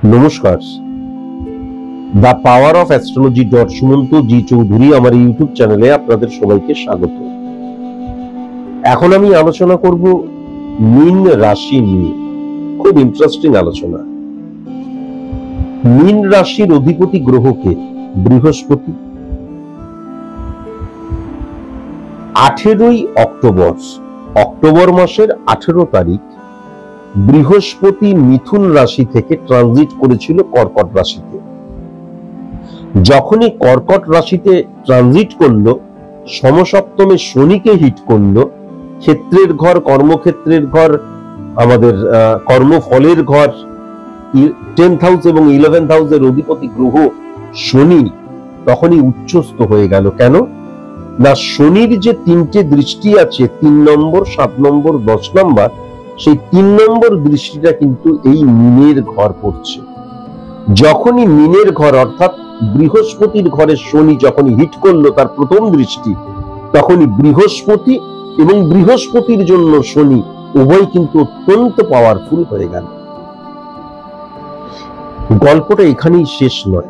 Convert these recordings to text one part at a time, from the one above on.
নমস্কার। The power of astrology Sumanta G Chowdhury আমার YouTube চ্যানেলে আপনাদের সবাইকে স্বাগত। এখন আমি আলোচনা করব মীন রাশি নিয়ে। খুব ইন্টারেস্টিং আলোচনা। মীন রাশির অধিপতি গ্রহকে বৃহস্পতি। 18ই অক্টোবর মাসের 18 তারিখ বৃহস্পতি মিথুন রাশি থেকে ট্রানজিট করেছিল কর্কট রাশিতে। যখনই কর্কট রাশিতে ট্রানজিট করলো, সমসপ্তমে শনিকে হিট করলো। ক্ষেত্রের ঘর, কর্মক্ষেত্রের ঘর, আমাদের কর্মফলের ঘর, 10th হাউস এবং 11th হাউসের অধিপতি গ্রহ শনি তখনই উচ্চস্থ হয়ে গেল। কেন না, শনির যে 3টে দৃষ্টি আছে, 3 নম্বর, 7 নম্বর, 10 নম্বর, সেই 3 নম্বর দৃষ্টিটা কিন্তু এই মীনের ঘর পড়ছে। যখনই মীনের ঘর অর্থাৎ বৃহস্পতির ঘরে শনি যখনই হিট করলো তার প্রথম দৃষ্টি, তখনই বৃহস্পতি এবং বৃহস্পতির জন্য শনি উভয় কিন্তু অত্যন্ত পাওয়ারফুল হয়ে গেল। গল্পটা এখানেই শেষ নয়।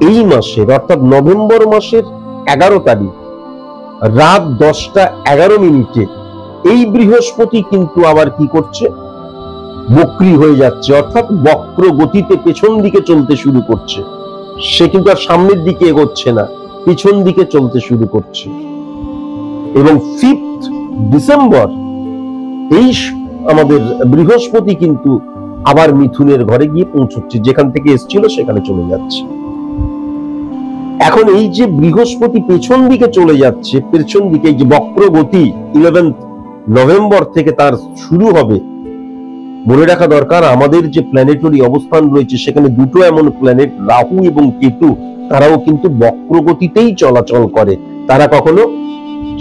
এই মাসের অর্থাৎ নভেম্বর মাসের 11 তারিখ রাত 10টা 11 মিনিটে এই বৃহস্পতি কিন্তু আবার কি করছে, বক্রী হয়ে যাচ্ছে, অর্থাৎ বক্র গতিতে পেছন দিকে চলতে শুরু করছে। সে কিন্তু আর সামনের দিকে এগোচ্ছে না, পিছন দিকে চলতে শুরু করছে। এবং 5th ডিসেম্বর এই আমাদের বৃহস্পতি কিন্তু আবার মিথুনের ঘরে গিয়ে পৌঁছচ্ছে, যেখান থেকে এসেছিল সেখানে চলে যাচ্ছে। এখন এই যে বৃহস্পতি পেছন দিকে চলে যাচ্ছে, পেছন দিকে এই যে বক্র গতি 11th নভেম্বর থেকে তার শুরু হবে। মনে রাখা দরকার, আমাদের যে প্ল্যানেটরি অবস্থান রয়েছে সেখানে দুটো এমন প্ল্যানেট রাহু এবং কেতু, তারাও কিন্তু বক্রগতিতেই চলাচল করে। তারা কখনো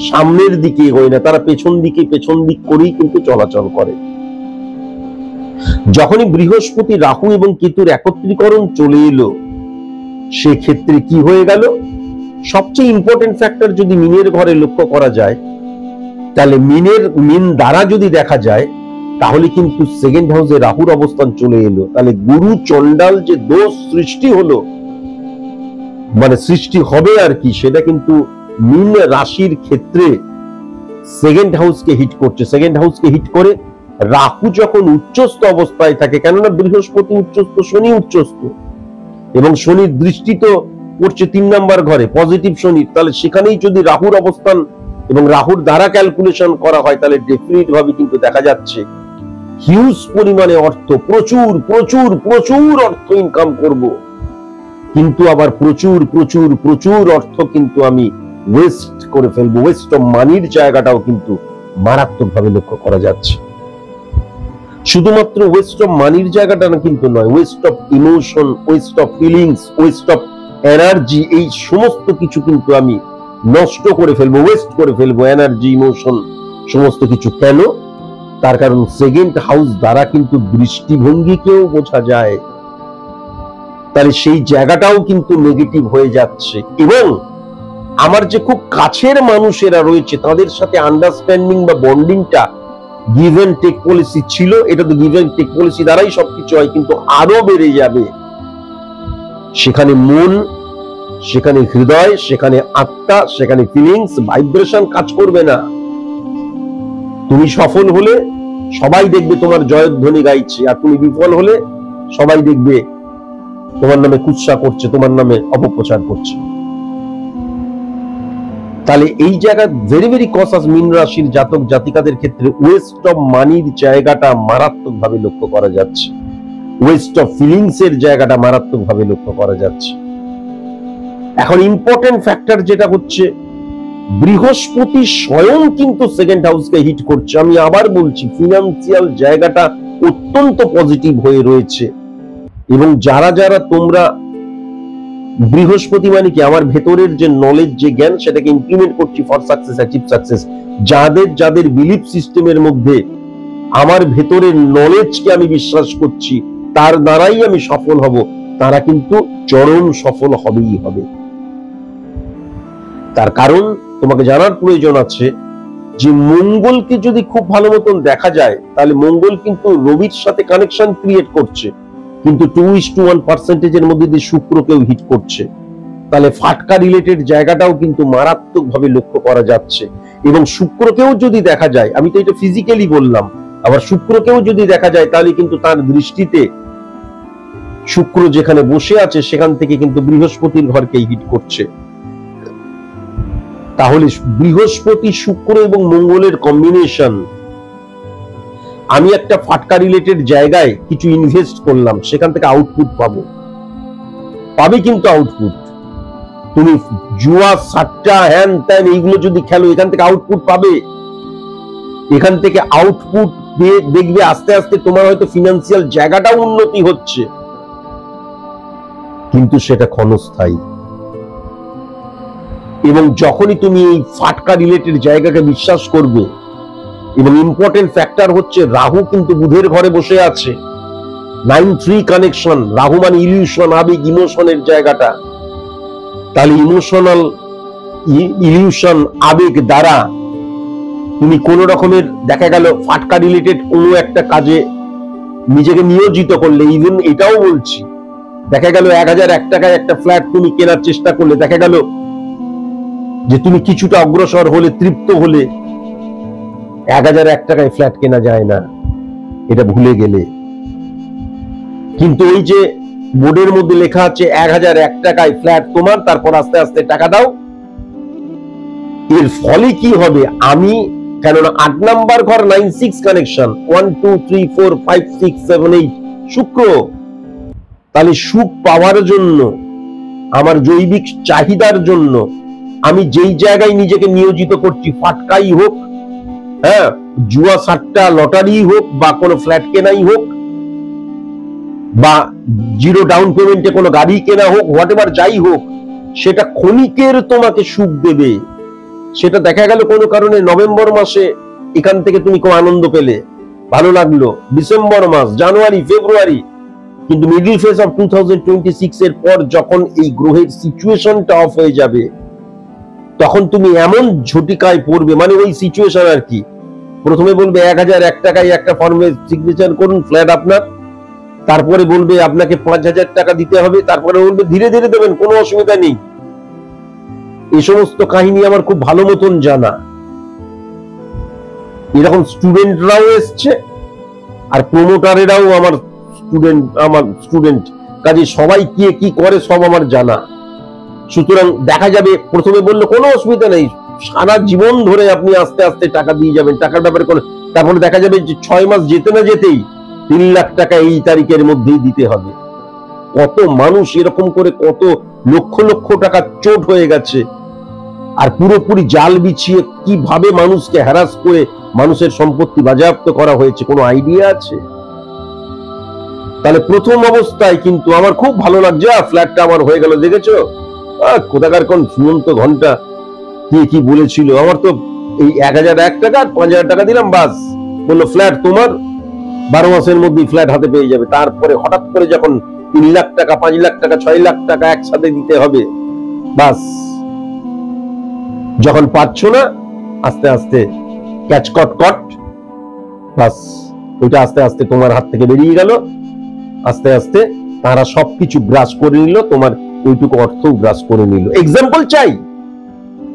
সামনের দিকে এগোয় না, তারা পেছন দিক করেই কিন্তু চলাচল করে। যখনই বৃহস্পতি, রাহু এবং কেতুর একত্রীকরণ চলে এলো, সেক্ষেত্রে কি হয়ে গেল, সবচেয়ে ইম্পর্টেন্ট ফ্যাক্টর যদি মীনের ঘরে লক্ষ্য করা যায়, তাহলে মীন দ্বারা যদি দেখা যায়, তাহলে কিন্তু 2nd হাউসে রাহুর অবস্থান চলে এলো। তাহলে গুরু চণ্ডাল যে দোষ সৃষ্টি হলো, মানে সৃষ্টি হবে আর কি, সেটা কিন্তু মীন রাশির ক্ষেত্রে 2nd হাউসকে হিট করছে। 2nd হাউসকে হিট করে রাহু যখন উচ্চস্থ অবস্থায় থাকে, কেননা বৃহস্পতি উচ্চস্থ, শনি উচ্চস্থ, এবং শনির দৃষ্টি তো পড়ছে 3 নম্বর ঘরে, পজিটিভ শনি। তাহলে সেখানেই যদি রাহুর অবস্থান এবং রাহুর দ্বারা ক্যালকুলেশন করা হয়, তাহলে ডেফিনিট ভাবে কিন্তু দেখা যাচ্ছে হিউজ পরিমাণে অর্থ, প্রচুর প্রচুর প্রচুর অর্থ ইনকাম করব, কিন্তু আবার প্রচুর প্রচুর প্রচুর অর্থ কিন্তু আমি ওয়েস্ট করে ফেলবো। ওয়েস্ট অফ মানির জায়গাটাও কিন্তু মারাত্মক ভাবে লক্ষ্য করা যাচ্ছে। শুধুমাত্র ওয়েস্ট অফ মানির জায়গাটা না কিন্তু নয়, West of emotion, West of feelings, West of energy, এই সমস্ত কিছু কিন্তু আমি নষ্ট করে ফেলবো, ওয়েস্ট করে ফেলবো, এনার্জি, ইমোশন সমস্ত কিছু। কেন? তার কারণ 2nd হাউস দ্বারা কিন্তু দৃষ্টিভঙ্গিকেও বোঝা যায়। তাহলে সেই জায়গাটাও কিন্তু নেগেটিভ হয়ে যাচ্ছে। এবং আমার যে খুব কাছের মানুষেরা রয়েছে, তাদের সাথে আন্ডারস্ট্যান্ডিং বা বন্ডিংটা গিভ এন্ড টেক পলিসি ছিল, এটা তো গিভ এন্ড টেক পলিসি দ্বারাই সবকিছু হয়, কিন্তু আরো বেড়ে যাবে। সেখানে মন, সেখানে হৃদয়, সেখানে আত্মা, সেখানে ফিলিংস, ভাইব্রেশন কাজ করবে না। তুমি সফল হলে সবাই দেখবে তোমার জয়ধ্বনি গাইছে, আর তুমি বিফল হলে সবাই দেখবে তোমার নামে কুৎসা করছে, তোমার নামে অপপ্রচার করছে। তাহলে এই জায়গা ভেরি ভেরি কসাস মীন রাশির জাতক জাতিকাদের ক্ষেত্রে ওয়েস্ট অফ মানির জায়গাটা মারাত্মক ভাবে লক্ষ্য করা যাচ্ছে, ওয়েস্ট অফ ফিলিংস এর জায়গাটা মারাত্মক ভাবে লক্ষ্য করা যাচ্ছে। এখন ইম্পর্টেন্ট ফ্যাক্টর যেটা হচ্ছে, বৃহস্পতি স্বয়ং কিন্তু 2nd হাউসকে হিট করছে। আমি আবার বলছি, ফিনান্সিয়াল জায়গাটা অত্যন্ত পজিটিভ হয়ে রয়েছে। এবং যারা যারা তোমরা বৃহস্পতি মানে কি, আমার ভেতরের যে নলেজ, যে জ্ঞান, সেটাকে ইমপ্লিমেন্ট করছি ফর সাকসেস, অ্যাচিভ সাকসেস। যাদের যাদের বিলিফ সিস্টেমের মধ্যে আমার ভেতরের নলেজকে আমি বিশ্বাস করছি, তার দ্বারাই আমি সফল হব, তারা কিন্তু চরম সফল হবেই হবে। তার কারণ তোমাকে জানার প্রয়োজন আছে যে মঙ্গলকে যদি খুব ভালো মতন দেখা যায়, তাহলে মঙ্গল কিন্তু রবির সাথে কানেকশন ক্রিয়েট করছে। কিন্তু 2:1% মধ্যে দিয়ে শুক্রকেও হিট করছে। তাহলে ফাটকা রিলেটেড জায়গাটাও কিন্তু মারাত্মক ভাবে লক্ষ্য করা যাচ্ছে। এবং শুক্রকেও যদি দেখা যায়, আমি তো এটা ফিজিক্যালি বললাম, আবার শুক্রকেও যদি দেখা যায় তাহলে কিন্তু তার দৃষ্টিতে শুক্র যেখানে বসে আছে সেখান থেকে কিন্তু বৃহস্পতির ঘরকেই হিট করছে। তাহলে বৃহস্পতি, শুক্র এবং মঙ্গলের কম্বিনেশন, আমি একটা ফাটকা রিলেটেড জায়গায় কিছু ইনভেস্ট করলাম, সেখান থেকে আউটপুট পাবে কিন্তু আউটপুট। তুমি জুয়া, সাট্টা, হ্যান ত্যান এইগুলো যদি খেলো, এখান থেকে আউটপুট পাবে। এখান থেকে আউটপুট দেখবে আস্তে আস্তে তোমার হয়তো ফিনান্সিয়াল জায়গাটাও উন্নতি হচ্ছে, কিন্তু সেটা ক্ষণস্থায়ী। এবং যখনই তুমি এই ফাটকা রিলেটেড জায়গাকে বিশ্বাস করবে, এবং ইম্পর্টেন্ট ফ্যাক্টর হচ্ছে রাহু কিন্তু বুধের ঘরে বসে আছে, 9-3 কানেকশন। রাহু মানে ইলিউশন, আবেগ, ইমোশনের জায়গাটা। তাহলে ইমোশনাল ইলিউশন, আবেগ দ্বারা তুমি কোন রকমের দেখা গেল ফাটকা রিলেটেড কোনো একটা কাজে নিজেকে নিয়োজিত করলে, ইভেন এটাও বলছি, দেখা গেল 1001 টাকায় একটা ফ্ল্যাট তুমি কেনার চেষ্টা করলে, দেখা গেল যে তুমি কিছুটা অগ্রসর হলে, তৃপ্ত হলে। 1001 টাকায় ফ্ল্যাট কেনা যায় না, এটা ভুলে গেলে। কিন্তু ওই যে বোর্ডের মধ্যে লেখা আছে 1001 টাকায় ফ্ল্যাট তোমার, তারপর আস্তে আস্তে টাকা দাও, এর ফলে কি হবে? আমি কেননা 8 নাম্বার ঘর 9-6 কানেকশন, 1 2 3 4 5 6 7 8 শুক্র। তাহলে সুখ পাওয়ার জন্য, আমার জৈবিক চাহিদার জন্য আমি যেই জায়গায় নিজেকে নিয়োজিত করছি, ফাটকাই হোক, হ্যাঁ, জুয়া, সাট্টা, লটারি হোক, বা কোনো ফ্ল্যাট কেনাই হোক, বা জিরো ডাউন পেমেন্টে কোনো গাড়ি কেনা হোক, হোয়াটএভার যাই হোক, সেটা ক্ষণিকের তোমাকে সুখ দেবে। সেটা দেখা গেল কোনো কারণে নভেম্বর মাসে এখান থেকে তুমি খুব আনন্দ পেলে, ভালো লাগলো, ডিসেম্বর মাস, জানুয়ারি, ফেব্রুয়ারি, কিন্তু মিডল ফেজ অফ 2026 এর পর যখন এই গ্রহের সিচুয়েশনটা অফ হয়ে যাবে, তখন তুমি এমন ঝটিকায় পড়বে, মানে ওই সিচুয়েশন আর কি। প্রথমে বলবে 1001 টাকায় একটা ফর্মে সিগনেচার করুন, ফ্ল্যাট আপনার। তারপরে বলবে আপনাকে 5000 টাকা দিতে হবে, তারপরে বলবে ধীরে ধীরে দেবেন, কোনো অসুবিধা নেই। এই সমস্ত কাহিনী আমার খুব ভালো মতন জানা। এরকম স্টুডেন্টরাও এসছে, আর প্রমোটারেরাও আমার স্টুডেন্ট, কাজে সবাই কি করে সব আমার জানা। সুতরাং দেখা যাবে, প্রথমে বললো কোনো অসুবিধা নেই, সারা জীবন ধরে আপনি আস্তে আস্তে টাকা দিয়ে যাবেন, টাকার ব্যাপারে কোনো, তারপরে দেখা যাবে যে 6 মাস যেতে না যেতেই 3 লাখ টাকা এই তারিখের মধ্যেই দিতে হবে। কত মানুষ এরকম করে, কত লক্ষ লক্ষ টাকা চোট হয়ে গেছে। আর পুরোপুরি জাল বিছিয়ে কিভাবে মানুষকে হ্যারাস করে মানুষের সম্পত্তি বাজেয়াপ্ত করা হয়েছে, কোনো আইডিয়া আছে? তাহলে প্রথম অবস্থায় কিন্তু আমার খুব ভালো লাগছে, ফ্ল্যাটটা আমার হয়ে গেল, দেখেছো কোথাকার কোন সুমন্ত ঘন্টা কি বলেছিল। আমার তো এই 1001 টাকা আর 5000 টাকা দিলাম, বাস, বললো ফ্ল্যাট তোমার, 12 মাসের মধ্যে ফ্ল্যাট হাতে পেয়ে যাবে। তারপরে হঠাৎ করে যখন 3 লাখ টাকা, 5 লাখ টাকা, 6 লাখ টাকা একসাথে দিতে হবে, বাস, যখন পাচ্ছ না, আস্তে আস্তে ক্যাচ কট, বাস, ওইটা আস্তে আস্তে তোমার হাত থেকে বেরিয়ে গেল। আস্তে আস্তে তারা সবকিছু গ্রাস করে নিল, তোমার ওইটুকু অর্থ গ্রাস করে নিল। এক্সাম্পল চাই,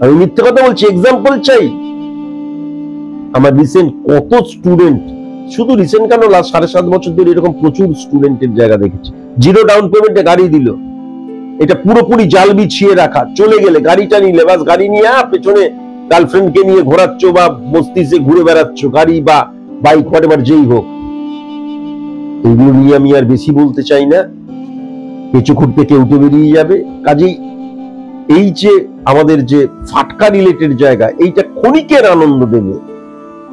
আমি মিথ্যে কথা বলছি, এক্সাম্পল চাই। আমার রিসেন্ট কত স্টুডেন্ট, শুধু রিসেন্ট কেন, লাস্ট 7.5 বছর ধরে এরকম প্রচুর স্টুডেন্টের জায়গা দেখেছি। জিরো ডাউন পেমেন্টে গাড়ি দিল, এটা পুরোপুরি জাল বিছিয়ে রাখা, চলে গেলে গাড়িটা নিলে, বাস, গাড়ি নিয়ে পেছনে গার্লফ্রেন্ডকে নিয়ে ঘোরাচ্ছ বা বস্তিতে ঘুরে বেড়াচ্ছ, গাড়ি বা বাইক, হোয়াটএভার যেই হোক। এগুলো নিয়ে আমি আর বেশি বলতে চাই না, পেছু খুঁড়তে কেউ উঠে বেরিয়ে যাবে। কাজেই এই যে আমাদের যে ফাটকা রিলেটেড জায়গা, এইটা ক্ষণিকের আনন্দ দেবে,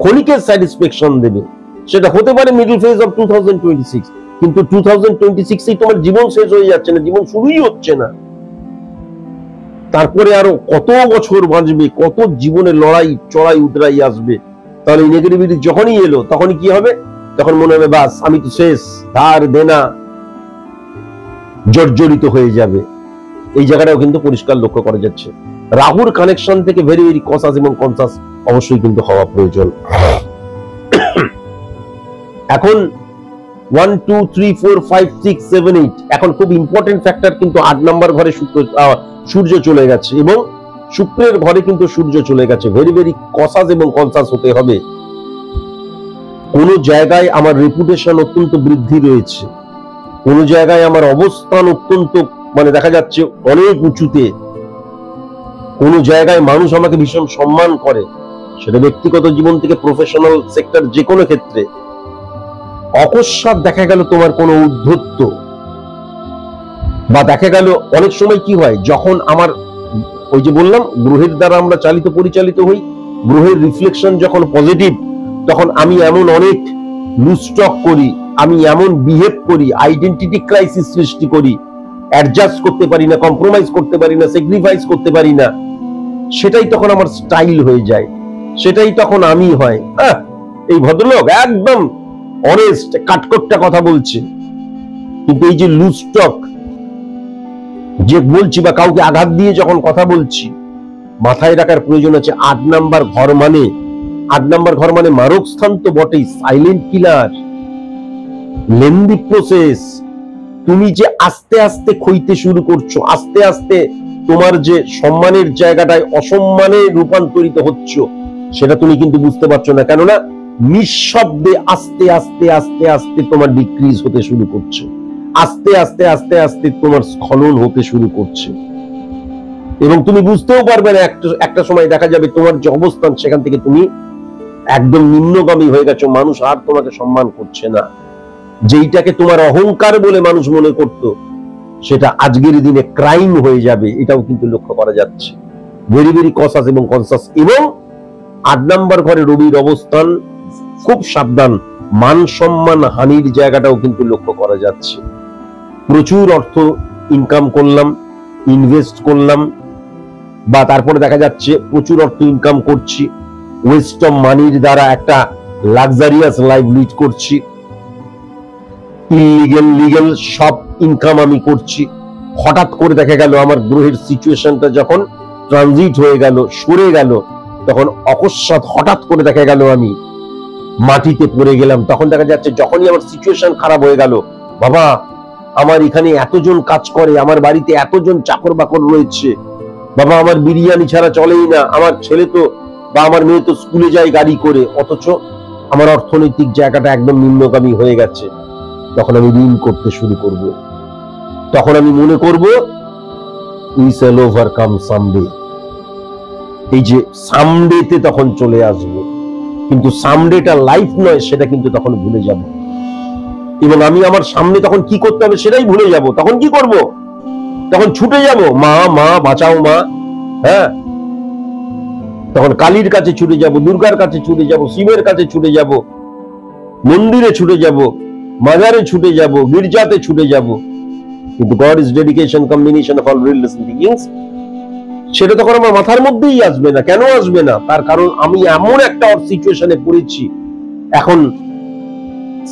ক্ষণিকের স্যাটিসফ্যাকশন দেবে। সেটা হতে পারে মিডল ফেজ অফ 2026, কিন্তু 2026 তোমার জীবন শেষ হয়ে যাচ্ছে না, জীবন শুরুই হচ্ছে না। তারপরে আরো কত বছর বাঁচবে, কত জীবনে লড়াই চড়াই উতরাই আসবে। তাহলে এই নেগেটিভিটি যখনই এলো, তখনই কি হবে? তখন মনে হবে বাস, আমি তো শেষ, ধার দেনা জর্জরিত হয়ে যাবে। এই জায়গাটাও কিন্তু পরিষ্কার লক্ষ্য করা যাচ্ছে। রাহুর কানেকশন থেকে ভেরি ভেরি কনসাস এবং কনসাস অবশ্যই কিন্তু হওয়া প্রয়োজন। এখন 1 2 3 4 5 6 7 8 এখন খুব ইম্পর্টেন্ট ফ্যাক্টর কিন্তু 8 নম্বর ঘরে সূর্য চলে গেছে এবং শুক্রের ঘরে কিন্তু সূর্য চলে গেছে। ভেরি ভেরি কসাস এবং কনসাস হতে হবে। কোন জায়গায় আমার রেপুটেশন অত্যন্ত বৃদ্ধি রয়েছে, কোন জায়গায় আমার অবস্থান অত্যন্ত মানে দেখা যাচ্ছে অনেক উঁচুতে, কোন জায়গায় মানুষ আমাকে ভীষণ সম্মান করে, সেটা ব্যক্তিগত জীবন থেকে প্রফেশনাল সেক্টর যে কোনো ক্ষেত্রে। অকস্মাৎ দেখা গেল তোমার কোনো উদ্ধত্ত, বা দেখা গেল অনেক সময় কি হয়, যখন আমার ওই যে বললাম গ্রহের দ্বারা আমরা চালিত পরিচালিত হই, গ্রহের রিফ্লেকশন যখন পজিটিভ, তখন আমি এমন অনেক লুজ টক করি, আমি এমন বিহেভ করি, আইডেন্টিটি ক্রাইসিস সৃষ্টি করি, অ্যাডজাস্ট করতে পারি না, কম্প্রোমাইজ করতে পারি না, স্যাক্রিফাইস করতে পারি না। সেটাই তখন আমার স্টাইল হয়ে যায়, সেটাই তখন আমি হয়। এই ভদ্রলোক একদম অনেস্ট কাটকোট্টা কথা বলছে, কিন্তু এই যে লুজ টক যে বলছি বা কাউকে আঘাত দিয়ে যখন কথা বলছি, মাথায় রাখার প্রয়োজন আছে 8 নাম্বার ঘর মানে, 8 নাম্বার ঘর মানে মারক স্থান তো বটেই, সাইলেন্ট কিলার, লেন্দি প্রসেস। তুমি যে আস্তে আস্তে ক্ষইতে শুরু করছো, আস্তে আস্তে তোমার যে সম্মানের জায়গাটায় অসম্মানে রূপান্তরিত হচ্ছ, সেটা তুমি কিন্তু বুঝতে পারছো না। কেননা নিঃশব্দে আস্তে আস্তে আস্তে আস্তে তোমার ডিক্রিজ হতে শুরু করছে, আস্তে আস্তে আস্তে আস্তে তোমার স্খলন হতে শুরু করছে, এবং তুমি বুঝতেও পারবে না। একটা সময় দেখা যাবে তোমার যে অবস্থান, সেখান থেকে তুমি একদম নিম্নগামী হয়ে গেছো, মানুষ আর তোমাকে সম্মান করছে না। যেইটাকে তোমার অহংকার বলে মানুষ মনে করত, সেটা আজকের দিনে ক্রাইম হয়ে যাবে, এটাও কিন্তু লক্ষ্য করা যাচ্ছে। ভেরি ভেরি কসাস এবং কনসাস। এবং 8 নাম্বার ঘরে রবির অবস্থান, খুব সাবধান, মান সম্মান হানির জায়গাটাও কিন্তু লক্ষ্য করা যাচ্ছে। প্রচুর অর্থ ইনকাম করলাম, ইনভেস্ট করলাম, বা তারপরে দেখা যাচ্ছে প্রচুর অর্থ ইনকাম করছি, ওয়েস্ট অফ মানির দ্বারা একটা লাক্সারিয়াস লাইফ লিড করছি, ইলিগেল লিগেল সব ইনকাম আমি করছি। হঠাৎ করে দেখা গেল আমার গ্রহের সিচুয়েশনটা যখন ট্রানজিট হয়ে গেল, সরে গেল, তখন অকস্মাৎ হঠাৎ করে দেখা গেল আমি মাটিতে পড়ে গেলাম। তখন দেখা যাচ্ছে যখনই আমার সিচুয়েশন খারাপ হয়ে গেল, বাবা আমার এখানে এতজন কাজ করে, আমার বাড়িতে এতজন চাকর বাকর রয়েছে, বাবা আমার বিরিয়ানি ছাড়া চলেই না, আমার ছেলে তো বা আমার মেয়ে তো স্কুলে যায় গাড়ি করে, অথচ আমার অর্থনৈতিক জায়গাটা একদম নিম্নগামী হয়ে গেছে। তখন আমি ঋণ করতে শুরু করব, তখন আমি মনে করব উই শ্যাল ওভারকাম সামডে। এই যে সামডেতে তখন চলে আসব, কিন্তু সামডেটা লাইফ নয়, সেটা কিন্তু তখন ভুলে যাব, এবং আমি আমার সামনে তখন কি করতে হবে সেটাই ভুলে যাব। তখন কি করব? তখন ছুটে যাব, মা মা বাঁচাও মা। হ্যাঁ, তখন কালীর কাছে ছুটে যাব, দুর্গার কাছে ছুটে যাব, শিবের কাছে ছুটে যাব, মন্দিরে ছুটে যাব, মাজারে ছুটে যাব, গির্জাতে ছুটে যাব। কিন্তু god is dedication, combination of all religious things, সেটা তখন আমার মাথার মধ্যেই আসবে না। কেন আসবে না? তার কারণ আমি এমন একটা সিচুয়েশনে পড়েছি এখন।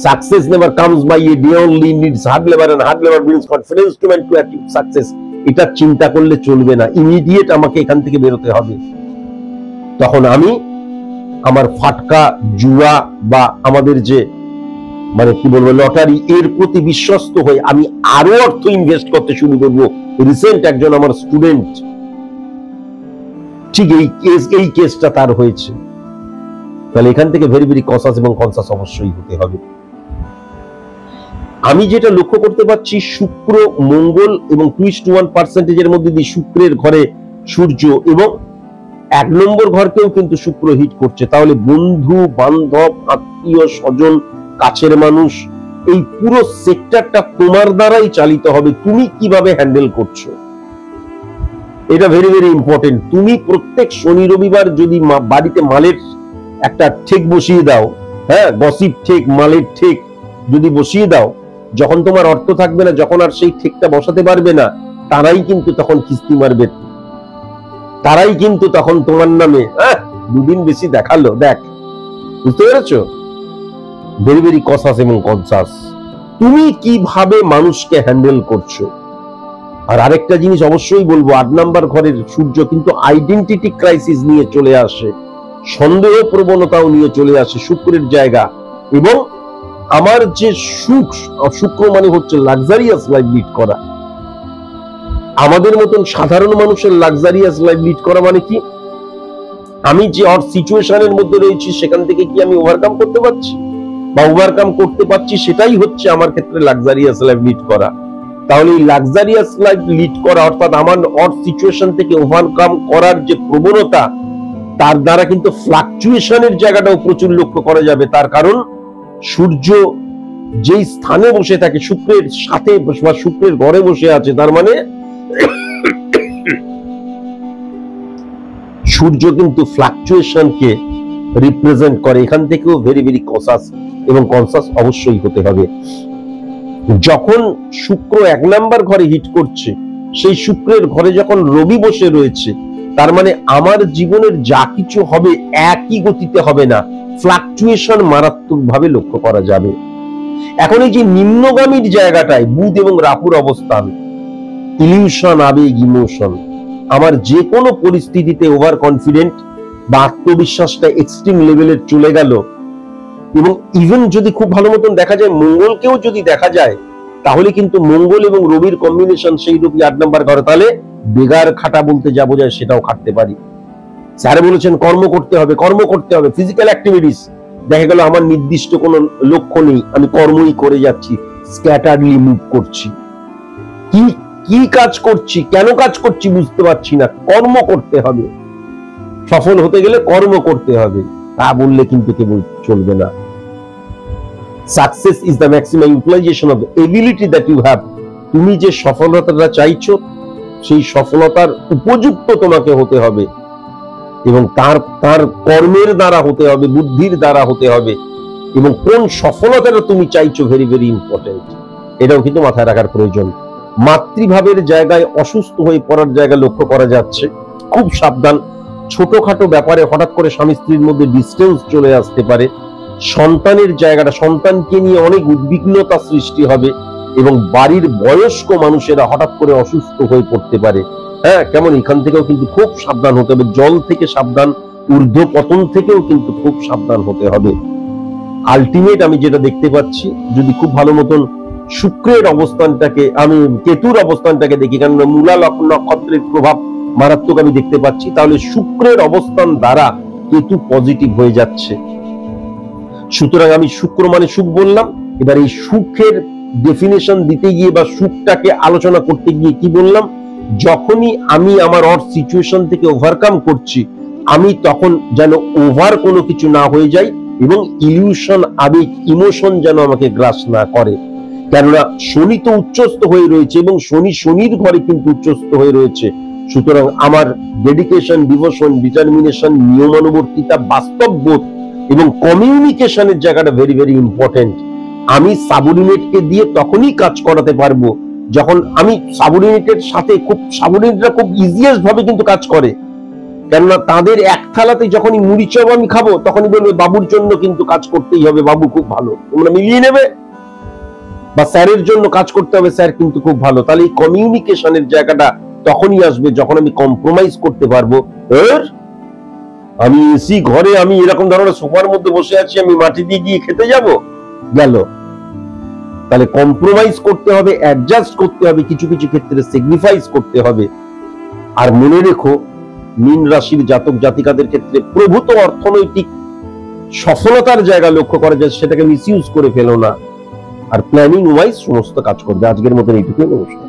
Success never comes by a day, only needs hard labor, and hard labor brings confidence to achieve success. এটা চিন্তা করলে চলবে না, ইমিডিয়েট আমাকে এখান থেকে বেরোতে হবে। তখন আমি আমার ফাটকা জুয়া বা আমাদের যে মানে কি বলবো লটারি, এর প্রতি বিশ্বস্ত হয়ে আমি আরো অর্থ ইনভেস্ট করতে শুরু করবো। রিসেন্ট একজন আমার স্টুডেন্ট ঠিক এই কেসটা তার হয়েছে। তাহলে এখান থেকে ভেরি ভেরি কসাস এবং কনসাস অবশ্যই হতে হবে। আমি যেটা লক্ষ্য করতে পারছি, শুক্র মঙ্গল এবং 2:1% মধ্যে দিয়ে শুক্রের ঘরে সূর্য, এবং 1 নম্বর ঘরকেও কিন্তু শুক্র হিট করছে। তাহলে বন্ধু বান্ধব, আত্মীয় স্বজন, কাছের মানুষ, এই পুরো সেক্টরটা তোমার দ্বারাই চালিত হবে। তুমি কিভাবে হ্যান্ডেল করছো, এটা ভেরি ভেরি ইম্পর্টেন্ট। তুমি প্রত্যেক শনি রবিবার যদি বাড়িতে মালের একটা ঠেক বসিয়ে দাও, হ্যাঁ, গসিপ ঠেক, মালের ঠেক যদি বসিয়ে দাও, যখন তোমার অর্থ থাকবে না, যখন আর সেই ঠেকটা বসাতে পারবে না, তারাই কিন্তু তখন কিস্তি মারবে, তারাই কিন্তু তখন তোমার নামে দুদিন বেশি দেখালো, দেখ, বুঝতে পেরেছো? ভেরি ভেরি কসাস এবং কনসাস। তুমি কিভাবে মানুষকে হ্যান্ডেল করছো। আর আরেকটা জিনিস অবশ্যই বলবো, 8 নাম্বার ঘরের সূর্য কিন্তু আইডেন্টিটি ক্রাইসিস নিয়ে চলে আসে, সন্দেহ প্রবণতাও নিয়ে চলে আসে শুক্রের জায়গা, এবং আমার যে সুখ, শুক্র মানে হচ্ছে লাক্সারিয়াস লাইফ লিড করা। আমাদের মতন সাধারণ মানুষের লাক্সারিয়াস লাইফ লিড করা মানে কি, আমি যে সিচুয়েশনের মধ্যে রয়েছি সেখান থেকে কি আমি ওভারকাম করতে পারছি বা ওভারকাম করতে পারছি, সেটাই হচ্ছে আমার ক্ষেত্রে লাক্সারিয়াস লাইফ লিড করা। তাহলে এই লাক্সারিয়াস লাইফ লিড করা অর্থাৎ আমার সিচুয়েশন থেকে ওভারকাম করার যে প্রবণতা, তার দ্বারা কিন্তু ফ্লাকচুয়েশনের জায়গাটাও প্রচুর লক্ষ্য করা যাবে। তার কারণ সূর্য যেই স্থানে বসে থাকে, শুক্রের সাথে বা শুক্রের ঘরে বসে আছে, তার মানে সূর্য কিন্তু ফ্লাকচুয়েশনকে রিপ্রেজেন্ট করে। এখান থেকেও ভেরি ভেরি কনসাস এবং কনসাস অবশ্যই হতে হবে। যখন শুক্র 1 নাম্বার ঘরে হিট করছে, সেই শুক্রের ঘরে যখন রবি বসে রয়েছে, তার মানে আমার জীবনের যা কিছু হবে একই গতিতে হবে না, ফ্লাকচুয়েশন মারাত্মকভাবে লক্ষ্য করা যাবে। এখন এই যে নিম্নগামীর জায়গাটায় বুধ এবং রাহুর অবস্থান, ইলিউশন, আবেগ, ইমোশন, আমার যে কোনো পরিস্থিতিতে ওভার কনফিডেন্ট বা আত্মবিশ্বাসটা এক্সট্রিম লেভেলের চলে গেল। এবং ইভেন যদি খুব ভালো মতন দেখা যায়, মঙ্গলকেও যদি দেখা যায়, তাহলে কিন্তু মঙ্গল এবং রবির কম্বিনেশন সেই রবি 8 নাম্বার ঘরে, তাহলে বেগার খাটা বলতে যা বোঝায় সেটাও খাটতে পারি। স্যার বলেছেন কর্ম করতে হবে, কর্ম করতে হবে, ফিজিক্যাল অ্যাক্টিভিটিস, দেখা গেল আমার নির্দিষ্ট কোনো লক্ষ্য নেই, আমি কর্মই করে যাচ্ছি, স্ক্যাটারলি মুভ করছি, কি কাজ করছি, কেন কাজ করছি বুঝতে পারছি না, কর্ম করতে হবে। সফল হতে গেলে কর্ম করতে হবে, তা বললে কিন্তু কেবল চলবে না। Success is the maximum utilization of the ability that you have. তুমি যে সফলতাটা চাইছো, সেই সফলতার উপযুক্ত তোমাকে হতে হবে এবং তার কর্মের দ্বারা হতে হবে, বুদ্ধির দ্বারা হতে হবে। এবং কোন সফলতাটা তুমি চাইছো, ভেরি ভেরি ইম্পর্টেন্ট, এটাও কিন্তু মাথায় রাখার প্রয়োজন। মাতৃভাবের জায়গায় অসুস্থ হয়ে পড়ার জায়গা লক্ষ্য করা যাচ্ছে, খুব সাবধান। ছোটখাটো ব্যাপারে হঠাৎ করে স্বামী স্ত্রীর মধ্যে ডিস্টেন্স চলে আসতে পারে। সন্তানের জায়গাটা, সন্তানকে নিয়ে অনেক উদ্বিগ্নতা সৃষ্টি হবে এবং বাড়ির বয়স্ক মানুষেরা হঠাৎ করে অসুস্থ হয়ে পড়তে পারে। হ্যাঁ, কেমন এখান থেকেও কিন্তু খুব সাবধান হতে হবে। জল থেকে সাবধান, ঊর্ধ্ব পতন থেকেও কিন্তু খুব সাবধান হতে হবে। আলটিমেট আমি যেটা দেখতে পাচ্ছি, যদি খুব ভালো মতন শুক্রের অবস্থানটাকে, আমি কেতুর অবস্থানটাকে দেখি, কারণ মূলা নক্ষত্রের প্রভাব মারাত্মক আমি দেখতে পাচ্ছি, তাহলে শুক্রের অবস্থান দ্বারা কেতু পজিটিভ হয়ে যাচ্ছে। সুতরাং আমি শুক্র মানে সুখ বললাম। এবার এই সুখের ডেফিনেশন দিতে গিয়ে বা সুখটাকে আলোচনা করতে গিয়ে কি বললাম, যখনই আমি আমার সিচুয়েশন থেকে ওভারকাম করছি, আমি তখন যেন ওভার কোনো কিছু না হয়ে যায় এবং ইলিউশন, আবেগ, ইমোশন যেন আমাকে গ্রাস না করে। কেননা শনি তো উচ্চস্থ হয়ে রয়েছে এবং শনির ঘরে কিন্তু উচ্চস্থ হয়ে রয়েছে। সুতরাং আমার ডেডিকেশন, ডিভোশন, ডিটারমিনেশন, নিয়মানুবর্তিতা, বাস্তববোধ এবং কমিউনিকেশনের জায়গাটা ভেরি ভেরি ইম্পর্টেন্ট। আমি সাবঅর্ডিনেটকে দিয়ে তখনই কাজ করাতে পারবো যখন আমি সাবঅর্ডিনেটের সাথে সাবঅর্ডিনেটরা খুব ইজিয়েস্ট ভাবে কিন্তু কাজ করে। কেননা তাদের এক থালাতে যখনই মুড়ি চপ আমি খাবো, তখনই বলবে বাবুর জন্য কিন্তু কাজ করতেই হবে, বাবু খুব ভালো, তোমরা মিলিয়ে নেবে। বা স্যারের জন্য কাজ করতে হবে, স্যার কিন্তু খুব ভালো। তাহলে এই কমিউনিকেশনের জায়গাটা তখনই আসবে যখন আমি কম্প্রোমাইজ করতে পারবো। আমি এসি ঘরে, আমি এরকম ধরনের সোফার মধ্যে বসে আছি, আমি মাটি দিয়ে গিয়ে খেতে যাব, গেল। তাহলে কম্প্রোমাইজ করতে হবে, অ্যাডজাস্ট করতে হবে, কিছু কিছু ক্ষেত্রে স্যাক্রিফাইস করতে হবে। আর মনে রেখো, মীন রাশির জাতক জাতিকাদের ক্ষেত্রে প্রভূত অর্থনৈতিক সফলতার জায়গা লক্ষ্য করা যায়, সেটাকে মিসইউজ করে ফেলো না। আর প্ল্যানিং ওয়াইজ সমস্ত কাজ করবে। আজকের মতন এইটুকুই, নমস্কার।